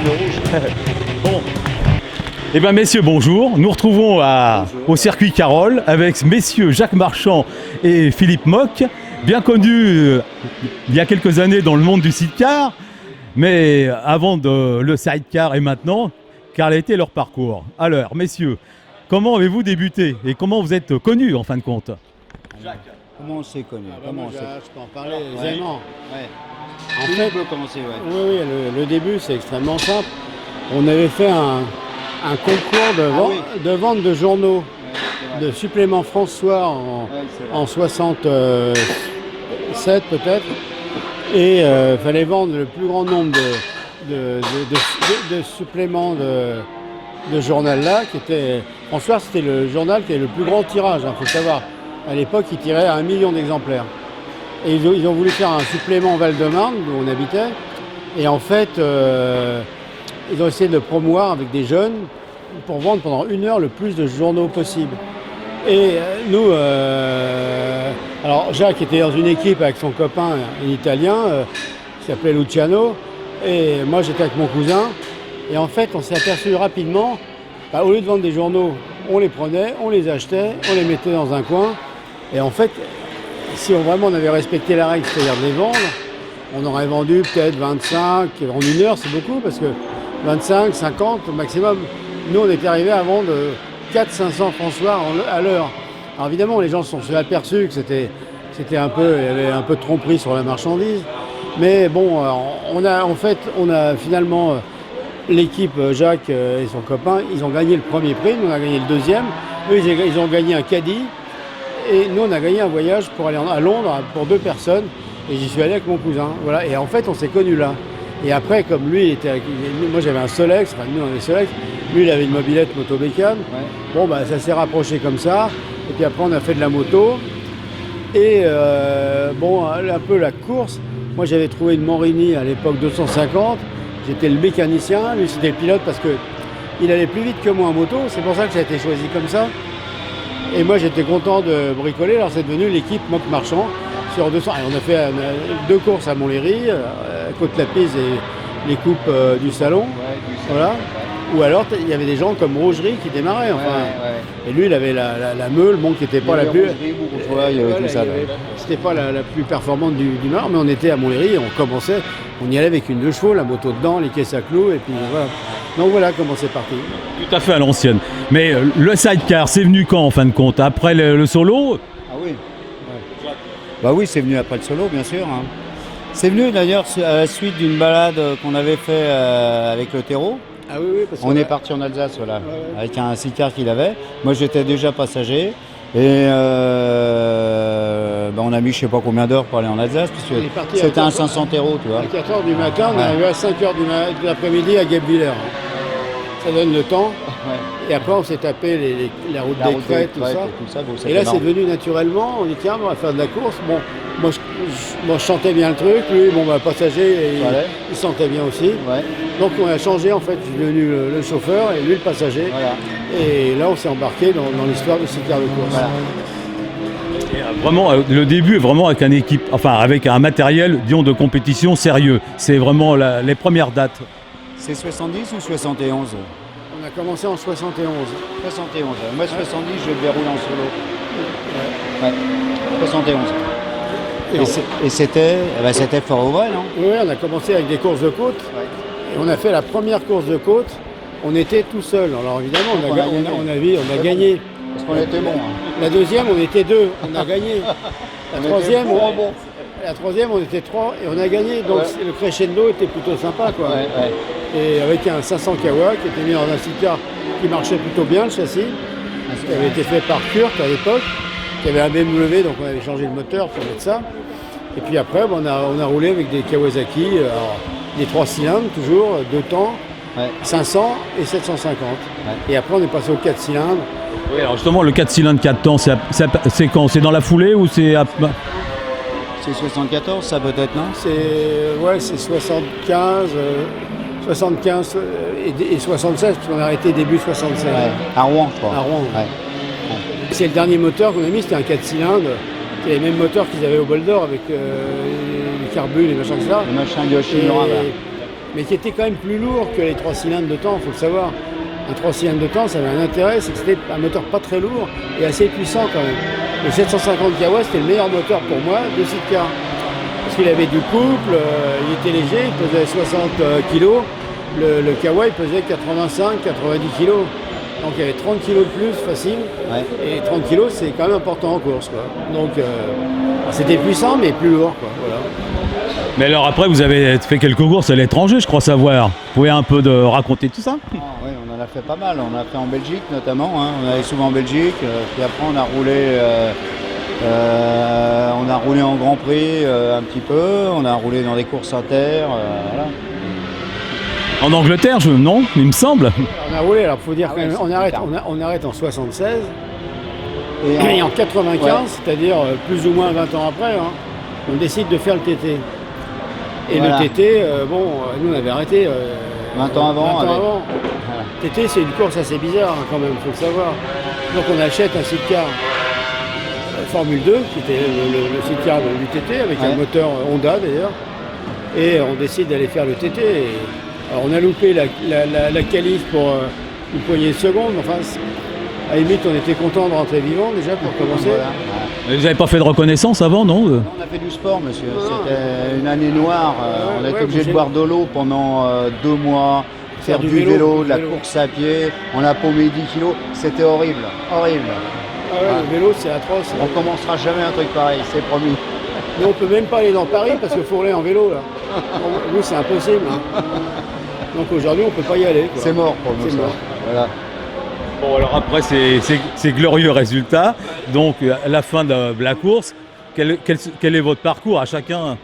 le rouge. Bon. Eh bien, messieurs, bonjour. Nous retrouvons au circuit Carole avec messieurs Jacques Marchand et Philippe Mock, bien connus il y a quelques années dans le monde du sidecar, mais avant le sidecar et maintenant, quel a été leur parcours? Alors, messieurs, comment avez-vous débuté et comment vous êtes connus en fin de compte? Jacques. Comment on s'est connus? Je peux en parler Ouais. aisément. Ouais. En Philippe fait, peut commencer, ouais. oui, le début, c'est extrêmement simple. On avait fait un concours de vente de journaux, de suppléments François en 67 peut-être. Et il fallait vendre le plus grand nombre de suppléments de journal-là. François, c'était le journal qui avait le plus grand tirage, il faut le savoir. À l'époque, il tirait à 1 million d'exemplaires. Et ils ont voulu faire un supplément Val-de-Marne, où on habitait. Et en fait, ils ont essayé de le promouvoir avec des jeunes pour vendre pendant 1 heure le plus de journaux possible. Et nous, alors Jacques était dans une équipe avec son copain, un Italien, qui s'appelait Luciano. Et moi, j'étais avec mon cousin. Et en fait, on s'est aperçu rapidement, au lieu de vendre des journaux, on les prenait, on les achetait, on les mettait dans un coin. Et en fait, si vraiment on avait respecté la règle, c'est-à-dire de les vendre, on aurait vendu peut-être 25, en 1 heure c'est beaucoup parce que 25, 50 au maximum. Nous on était arrivés à vendre 400-500 François à l'heure. Alors évidemment les gens se sont aperçus que c'était un peu, il y avait un peu de tromperie sur la marchandise. Mais bon, on a finalement l'équipe Jacques et son copain, ils ont gagné le premier prix, nous on a gagné le deuxième. Eux ils ont gagné un caddie. Et nous, on a gagné un voyage pour aller à Londres pour 2 personnes. Et j'y suis allé avec mon cousin. Voilà. Et en fait, on s'est connus là. Et après, comme lui, moi j'avais un Solex, enfin nous on avait Solex. Lui, il avait une mobilette moto-bécane. Ouais. Bon, ça s'est rapproché comme ça. Et puis après, on a fait de la moto. Et un peu la course. Moi, j'avais trouvé une Morini à l'époque 250. J'étais le mécanicien. Lui, c'était le pilote parce qu'il allait plus vite que moi en moto. C'est pour ça que ça a été choisi comme ça. Et moi j'étais content de bricoler, alors c'est devenu l'équipe Mock Marchand sur 200. Et on a fait 2 courses à Montlhéry, Côte-Lapise et les coupes du salon. Voilà. Ou alors il y avait des gens comme Rougerie qui démarraient. Et lui il avait la meule, qui n'était pas la plus. C'était pas la plus performante du Nord, mais on était à Montlhéry, on commençait, on y allait avec une 2 chevaux, la moto dedans, les caisses à clous, et puis voilà. Donc voilà comment c'est parti. Tout à fait à l'ancienne. Mais le sidecar, c'est venu quand en fin de compte? Après le solo? Ah oui. Bah oui, c'est venu après le solo, bien sûr. Hein. C'est venu d'ailleurs à la suite d'une balade qu'on avait fait avec le terreau. Ah oui, parce on est parti en Alsace, voilà, avec un sidecar qu'il avait. Moi, j'étais déjà passager. Et on a mis je sais pas combien d'heures pour aller en Alsace, parce que c'était un 500 €, tu vois. À 4h du matin, on est arrivé à 5h de l'après-midi à Guebwiller. Ça donne le temps. Ouais. Et après, on s'est tapé la route des crêtes, tout ça. Et là, c'est venu naturellement. On dit, tiens, on va faire de la course. Bon, moi, je chantais bien le truc. Lui, passager, il sentait bien aussi. Ouais. Donc, on a changé, en fait. Je suis devenu le chauffeur et lui, le passager. Voilà. Et là, on s'est embarqué dans l'histoire du sidecar de course. Voilà. Vraiment, le début est vraiment avec un matériel, disons, de compétition sérieux. C'est vraiment les premières dates. C'est 70 ou 71? On a commencé en 71. 71. Moi, 70, je devais rouler en solo. Ouais. 71. Et c'était Fort Ouvrel, non? Oui, on a commencé avec des courses de côte. Ouais. Et on a fait la première course de côte. On était tout seul. Alors évidemment, on a gagné. Parce qu'on était bons. Hein. La deuxième, on était 2. On a gagné. La troisième, on était 3 et on a gagné. Donc le crescendo était plutôt sympa, quoi. Ouais. Et avec un 500 Kawa qui était mis dans un sidecar qui marchait plutôt bien, le châssis, qui avait été fait par Kurt à l'époque, qui avait un BMW, donc on avait changé le moteur pour mettre ça. Et puis après, on a roulé avec des Kawasaki, des 3 cylindres toujours, 2 temps, 500 et 750. Ouais. Et après, on est passé aux 4 cylindres. Oui, alors justement, le 4 cylindres 4 temps, c'est quand? C'est dans la foulée ou c'est... C'est 74, ça peut-être, non? C'est 75 et 76, parce qu'on a arrêté début 76. Ouais. À Rouen, je crois. À Rouen. Ouais. C'est le dernier moteur qu'on a mis, c'était un 4 cylindres. C'était les mêmes moteurs qu'ils avaient au Bol d'Or avec les carbus, les machins de ça. Le machin de Yoshimura, mais qui était quand même plus lourd que les 3 cylindres de temps, il faut le savoir. Un 3 cylindres de temps, ça avait un intérêt, c'est que c'était un moteur pas très lourd et assez puissant quand même. Le 750 kW, c'était le meilleur moteur pour moi de sidecar. Parce qu'il avait du couple, il était léger, il pesait 60 kg. Le Kawa, il pesait 85-90 kg. Donc il y avait 30 kg de plus facile. Ouais. Et 30 kg, c'est quand même important en course, quoi. Donc c'était puissant, mais plus lourd, quoi. Voilà. Mais alors après, vous avez fait quelques courses à l'étranger, je crois savoir. Vous pouvez un peu raconter tout ça? Oui, on en a fait pas mal. On a fait en Belgique notamment. Hein. On allait souvent en Belgique. Puis après, on a roulé en Grand Prix un petit peu. On a roulé dans des courses inter. Voilà. En Angleterre, non, il me semble. On a roulé, alors il faut dire Ah quand ouais, même, c'est on arrête en 76. Et Et en 95, ouais. c'est-à-dire plus ou moins 20 ans après, hein, on décide de faire le TT. Et Voilà. le TT, nous on avait arrêté 20 ans avant, 20 ans avec- avant. Voilà. TT, c'est une course assez bizarre hein, quand même, il faut le savoir. Donc on achète un sidecar Formule 2, qui était le sidecar du TT, avec Ouais. un moteur Honda d'ailleurs. Et on décide d'aller faire le TT. Alors on a loupé la qualif pour une poignée de secondes. Enfin, à la limite, on était content de rentrer vivant déjà pour commencer. Voilà. Vous n'avez pas fait de reconnaissance avant, non? Non, on a fait du sport, monsieur. Non. C'était une année noire. On a été ouais, obligé de j'ai- boire de l'eau pendant 2 mois, faire du vélo, de la course à pied. On a paumé 10 kilos. C'était horrible, horrible. Ah ouais, le vélo, c'est atroce. On commencera jamais un truc pareil, c'est promis. Mais on peut même pas aller dans Paris parce qu'il faut aller en vélo là. Nous, c'est impossible. hein. Donc aujourd'hui, on peut pas y aller. quoi. C'est mort pour nous. C'est ça. mort. Voilà. Bon, alors après ces glorieux résultats, donc à la fin de la course, quel est votre parcours à chacun?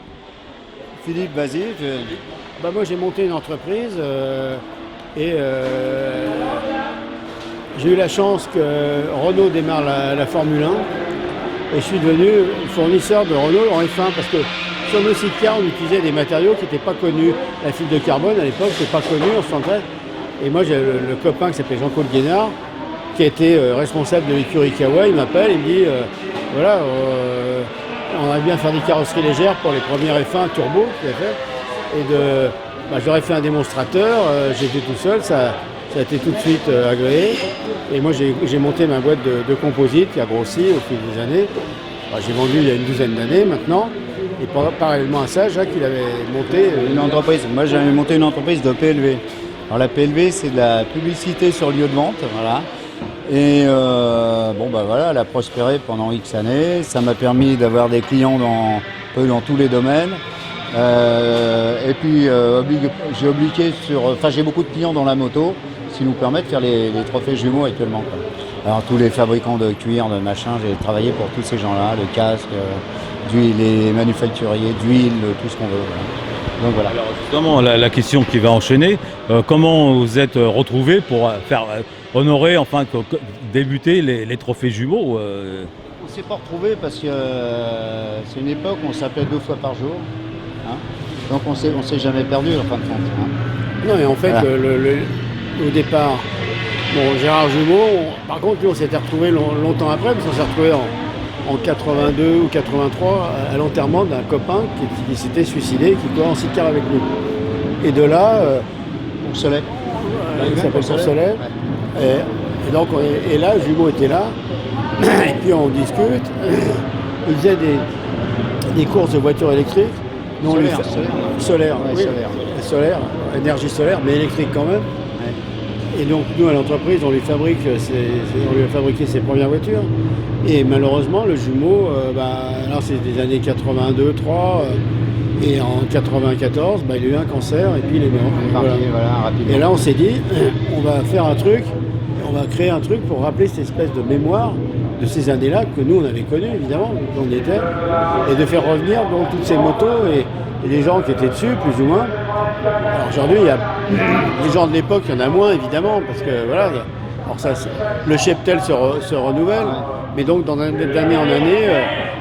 Philippe, vas-y. Bah, moi, j'ai monté une entreprise et j'ai eu la chance que Renault démarre la Formule 1 et je suis devenu fournisseur de Renault en F1 parce que sur nos sidecars, on utilisait des matériaux qui n'étaient pas connus. La fibre de carbone, à l'époque, n'était pas connue en 73. Et moi, j'ai le copain qui s'appelait Jean-Claude Guénard, qui était responsable de l'écurie Kawa. Il m'appelle, il me dit voilà, on aimerait bien faire des carrosseries légères pour les premières F1 turbo qu'il a fait. Et je leur ai fait un démonstrateur, j'étais tout seul, ça a été tout de suite agréé. Et moi, j'ai monté ma boîte de composite qui a grossi au fil des années. J'ai vendu il y a une douzaine d'années maintenant. Et parallèlement à ça, Jacques, il avait monté Une entreprise. Moi, j'avais monté une entreprise de PLV. Alors la PLV, c'est de la publicité sur lieu de vente, voilà. Et voilà, elle a prospéré pendant X années. Ça m'a permis d'avoir des clients un peu dans tous les domaines. Et puis j'ai beaucoup de clients dans la moto, ce qui nous permet de faire les trophées jumeaux actuellement, quoi. Alors tous les fabricants de cuir, de machin, j'ai travaillé pour tous ces gens-là, le casque, d'huile, les manufacturiers d'huile, tout ce qu'on veut. Voilà. Donc voilà. Alors justement, la question qui va enchaîner, comment vous êtes retrouvés pour faire honorer, enfin débuter les trophées jumeaux On ne s'est pas retrouvés parce que c'est une époque où on s'appelait 2 fois par jour. Hein. Donc on s'est jamais perdu en fin de compte. Hein. Non, et en fait, Voilà. au départ, Gérard Jumeau, par contre, nous, on s'était retrouvés longtemps après, parce qu'on s'est retrouvés en 82 ou 83 à l'enterrement d'un copain qui s'était suicidé, qui courait en sidecar avec nous. Et de là, Pour Soleil. il s'appelle Pour Soleil. Ouais. Et donc, et là, Jumeau était là, et puis on discute. Il faisait des courses de voitures électriques. Nous, on lui Solaire, fait- Solaire, Ouais, oui. solaire. Solaire, énergie solaire, mais électrique quand même. Et donc nous à l'entreprise, on lui a fabriqué ses premières voitures. Et malheureusement, le jumeau, alors c'est des années 82, 3, et en 94, il a eu un cancer et puis il est mort. Voilà. Voilà, rapidement. Et là, on s'est dit, on va faire un truc, on va créer un truc pour rappeler cette espèce de mémoire de ces années-là que nous on avait connues évidemment, où on était, et de faire revenir donc toutes ces motos et les gens qui étaient dessus, plus ou moins. Alors aujourd'hui, il y a les gens de l'époque, il y en a moins évidemment, parce que voilà, alors ça, le cheptel se renouvelle, mais donc d'année en année,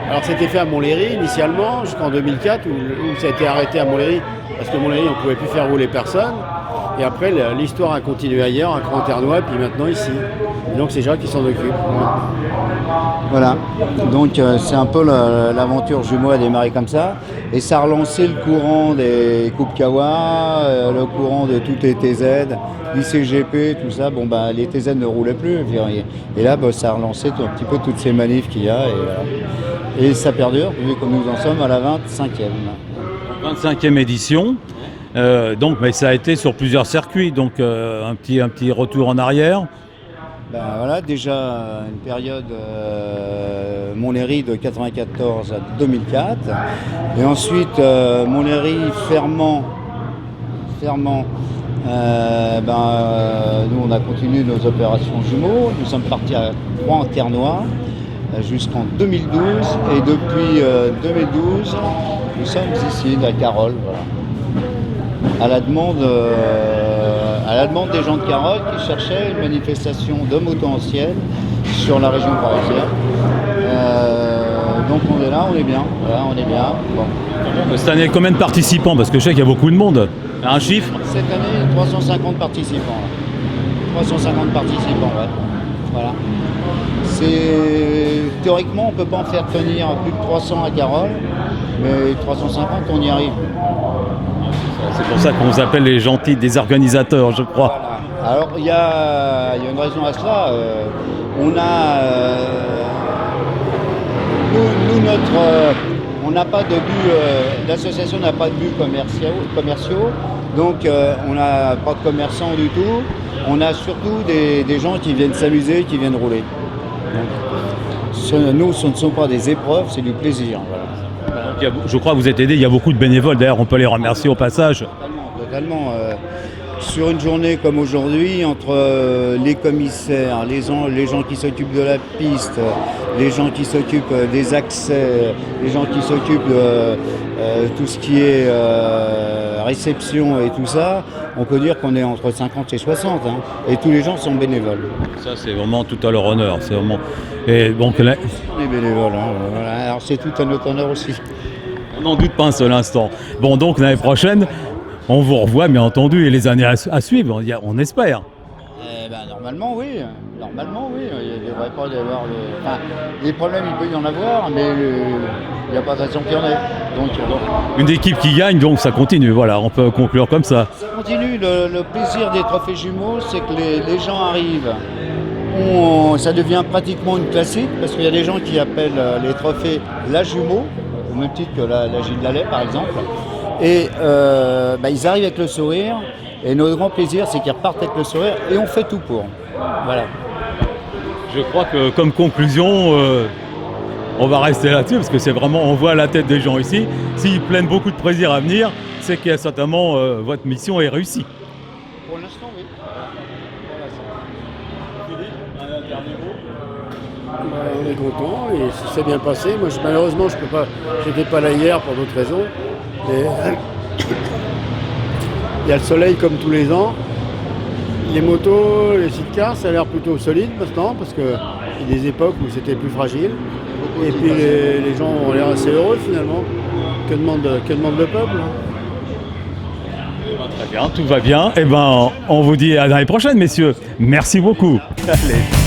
alors c'était fait à Montlhéry initialement, jusqu'en 2004, où ça a été arrêté à Montlhéry, parce que Montlhéry, on ne pouvait plus faire rouler personne. Et après, l'histoire a continué ailleurs, à Cran-Ternois, puis maintenant ici. Et donc c'est Jacques qui s'en occupe. Voilà, donc c'est un peu l'aventure jumeau a démarré comme ça, et ça a relancé le courant des Coupes Kawa, le courant de toutes les TZ, l'ICGP, tout ça. Bon bah les TZ ne roulaient plus, et là bah, ça a relancé un petit peu toutes ces manifs qu'il y a, et ça perdure, vu que nous en sommes à la 25e. 25e édition, donc mais ça a été sur plusieurs circuits, donc un petit retour en arrière. Ben voilà, déjà une période Montlhéry de 94 à 2004, et ensuite Montlhéry Fermant. Nous on a continué nos opérations jumeaux. Nous sommes partis à Croix en Terre-Noire jusqu'en 2012, et depuis 2012 nous sommes ici à Carol, voilà. À la demande des gens de Carole qui cherchaient une manifestation de moto ancienne sur la région parisienne. Donc on est là, on est bien. Voilà, on est bien. Bon. Cette année, combien de participants? Parce que je sais qu'il y a beaucoup de monde. Un chiffre? Cette année, 350 participants. Là. 350 participants, ouais. Voilà. Théoriquement, on ne peut pas en faire tenir plus de 300 à Carole, mais 350, on y arrive. C'est pour ça qu'on vous appelle les gentils des organisateurs, je crois. Voilà. Alors, il y a une raison à cela. On n'a pas de but, l'association n'a pas de buts commerciaux, donc on n'a pas de commerçants du tout. On a surtout des gens qui viennent s'amuser, qui viennent rouler. Donc, nous, ce ne sont pas des épreuves, c'est du plaisir. Voilà. Je crois que vous êtes aidés, il y a beaucoup de bénévoles, d'ailleurs on peut les remercier au passage. Totalement. Sur une journée comme aujourd'hui, entre les commissaires, les gens qui s'occupent de la piste, les gens qui s'occupent des accès, les gens qui s'occupent de tout ce qui est réception et tout ça, on peut dire qu'on est entre 50 et 60, hein, et tous les gens sont bénévoles. Ça c'est vraiment tout à leur honneur, c'est vraiment... Et donc là... On est bénévoles, hein, voilà. Alors c'est tout à notre honneur aussi. On n'en doute pas un seul instant. Bon, donc l'année prochaine, on vous revoit bien entendu, et les années à suivre, on espère. Normalement oui, il ne devrait pas y avoir des problèmes, il peut y en avoir, mais il n'y a pas de raison qu'il y en ait. Donc, une équipe qui gagne, donc ça continue, voilà, on peut conclure comme ça. Ça continue, le plaisir des trophées jumeaux, c'est que les gens arrivent, ça devient pratiquement une classique, parce qu'il y a des gens qui appellent les trophées la jumeau, au même titre que la Gilles Lallet par exemple, et ils arrivent avec le sourire. Et notre grand plaisir, c'est qu'ils repartent avec le sourire, et on fait tout pour. Voilà. Je crois que comme conclusion, on va rester là-dessus, parce que c'est vraiment, on voit la tête des gens ici. S'ils prennent beaucoup de plaisir à venir, c'est que certainement votre mission est réussie. Pour l'instant, oui. On est content et c'est bien passé. Moi, malheureusement, j'étais pas là hier pour d'autres raisons. Mais il y a le soleil comme tous les ans. Les motos, les sidecars, ça a l'air plutôt solide maintenant, parce qu'il y a des époques où c'était plus fragile. Et puis les gens ont l'air assez heureux finalement. Que demande le peuple? Très bien, tout va bien. Et on vous dit à l'année prochaine, messieurs. Merci beaucoup. Allez.